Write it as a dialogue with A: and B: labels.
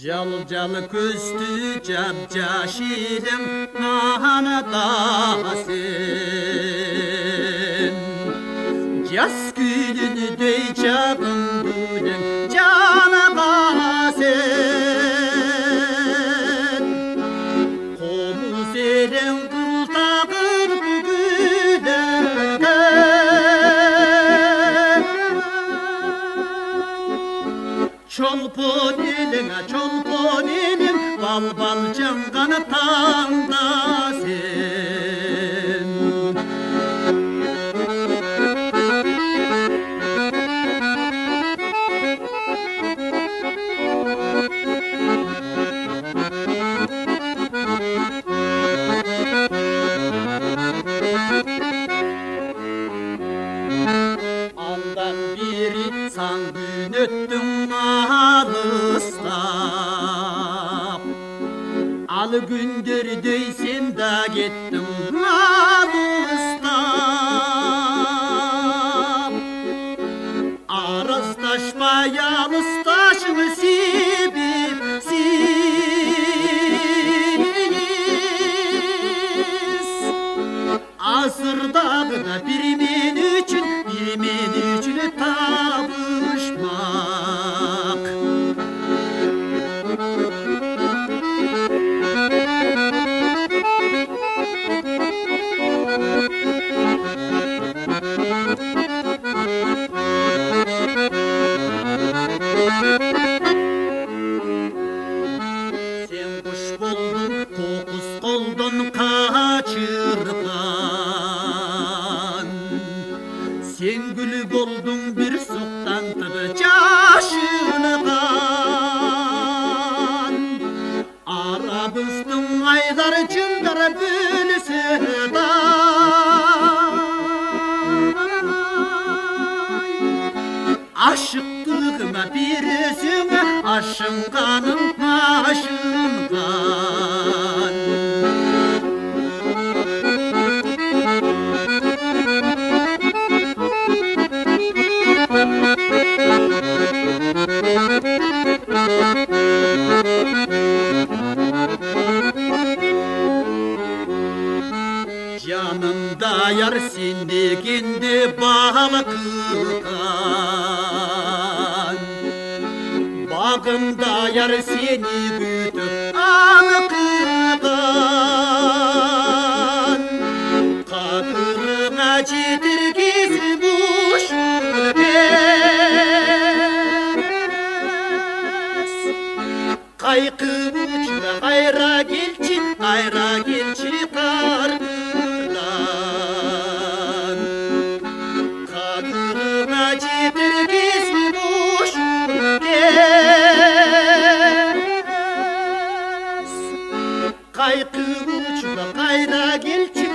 A: Jal jal küstü cap caşilim nahanada sen. Jas gülünü dey çabın gülün cana sen. Komuz eren kıl takır bugülerge. Çolpon eline çolpon elim bal bal canganı tanda sen. Andan biri san gün öttün alıstab. Al gündür deysin da gittim alıstab. Arıstaşma yalıstaşımı sibip siz. Asırda da birimin için tabışmak. Sen kuş buldun, kokuz oldun kaçırgan. Sen gül buldun bir soktan tabi caşıngan. Arabıstın aylar cındar bölüsü aşıktığıma bir yüzüme aşınganım aşıngan. Canımda yar sindigindi bal kılgan. Bağımda yar seni gütüp al kılgan. Katırına çetirgisi boş pes. Kaykı uçma kayra gelçi kargıdan. Katırına çetirgisi boş pes. Kaykı uçma kayra gelçi